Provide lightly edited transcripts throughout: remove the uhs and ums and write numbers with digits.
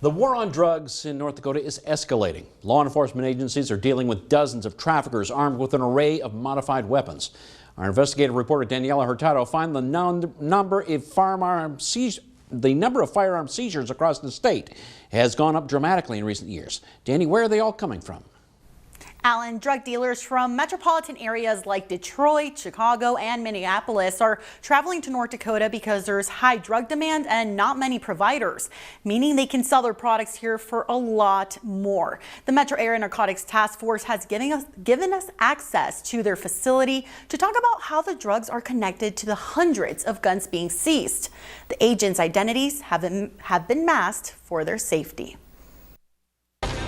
The war on drugs in North Dakota is escalating. Law enforcement agencies are dealing with dozens of traffickers armed with an array of modified weapons. Our investigative reporter Daniela Hurtado found the number of firearm seizures across the state has gone up dramatically in recent years. Danny, where are they all coming from? Alan, drug dealers from metropolitan areas like Detroit, Chicago, and Minneapolis are traveling to North Dakota because there's high drug demand and not many providers, meaning they can sell their products here for a lot more. The Metro Area Narcotics Task Force has given us access to their facility to talk about how the drugs are connected to the hundreds of guns being seized. The agents' identities have been masked for their safety.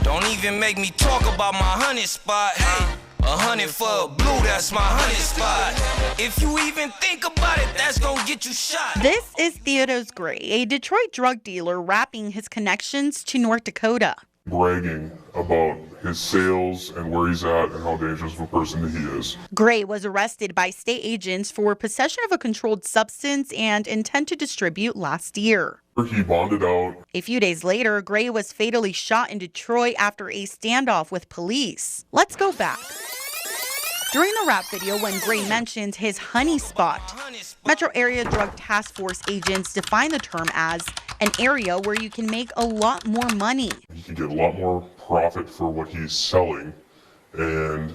Don't even make me talk about my honey spot. Hey, 100 for a blue, that's my honey spot. If you even think about it, that's gonna get you shot. This is Theodore Gray, a Detroit drug dealer wrapping his connections to North Dakota. Bragging about his sales and where he's at and how dangerous of a person he is. Gray was arrested by state agents for possession of a controlled substance and intent to distribute last year. He bonded out. A few days later, Gray was fatally shot in Detroit after a standoff with police. Let's go back. During the rap video, when Gray mentioned his honey spot, Metro Area Drug Task Force agents define the term as an area where you can make a lot more money. He can get a lot more profit for what he's selling, and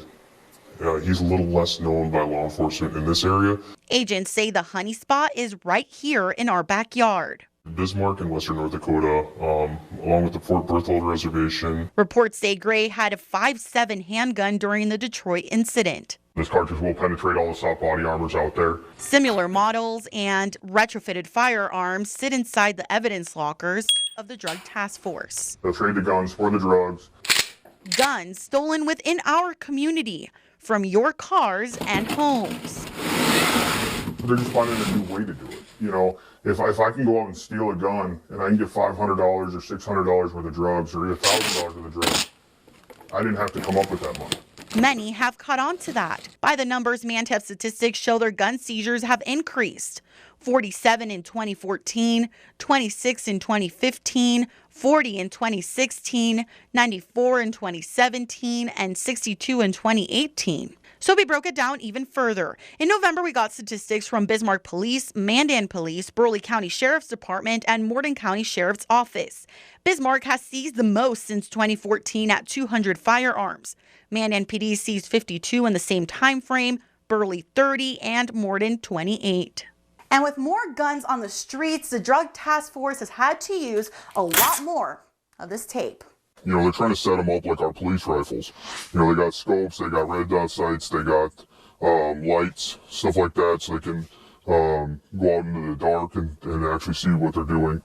he's a little less known by law enforcement in this area. Agents say the honey spot is right here in our backyard. Bismarck in western North Dakota, along with the Fort Berthold Reservation. Reports say Gray had a 5.7 handgun during the Detroit incident. This cartridge will penetrate all the soft body armors out there. Similar models and retrofitted firearms sit inside the evidence lockers of the Drug Task Force. They'll trade the guns for the drugs. Guns stolen within our community from your cars and homes. They're just finding a new way to do it. You know, if I can go out and steal a gun and I can get $500 or $600 worth of drugs or $1,000 worth of drugs, I didn't have to come up with that money. Many have caught on to that. By the numbers, Mantef statistics show their gun seizures have increased. 47 in 2014, 26 in 2015, 40 in 2016, 94 in 2017, and 62 in 2018. So we broke it down even further. In November, we got statistics from Bismarck Police, Mandan Police, Burleigh County Sheriff's Department, and Morton County Sheriff's Office. Bismarck has seized the most since 2014 at 200 firearms. Mandan PD seized 52 in the same time frame, Burleigh 30, and Morton 28. And with more guns on the streets, the Drug Task Force has had to use a lot more of this tape. You know, they're trying to set them up like our police rifles. You know, they got scopes, they got red dot sights, they got lights, stuff like that, so they can go out into the dark and actually see what they're doing.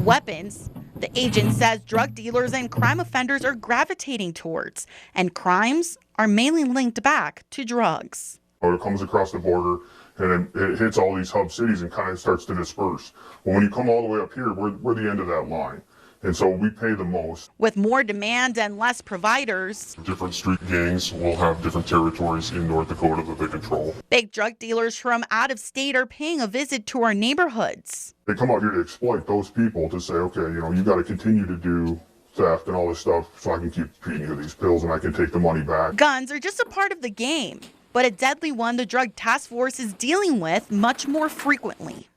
Weapons, the agent says drug dealers and crime offenders are gravitating towards, and crimes are mainly linked back to drugs. It comes across the border and it hits all these hub cities and kind of starts to disperse. Well, when you come all the way up here, we're the end of that line. And so we pay the most. With more demand and less providers, different street gangs will have different territories in North Dakota that they control. Big drug dealers from out of state are paying a visit to our neighborhoods. They come out here to exploit those people to say, okay, you know, you got to continue to do theft and all this stuff so I can keep feeding you these pills and I can take the money back. Guns are just a part of the game, but a deadly one the Drug Task Force is dealing with much more frequently.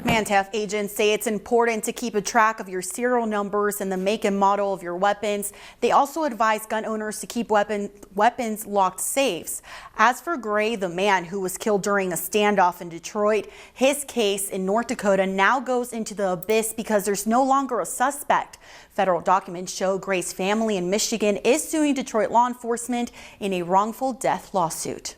Mantef agents say it's important to keep a track of your serial numbers and the make and model of your weapons. They also advise gun owners to keep weapons locked safes. As for Gray, the man who was killed during a standoff in Detroit, his case in North Dakota now goes into the abyss because there's no longer a suspect. Federal documents show Gray's family in Michigan is suing Detroit law enforcement in a wrongful death lawsuit.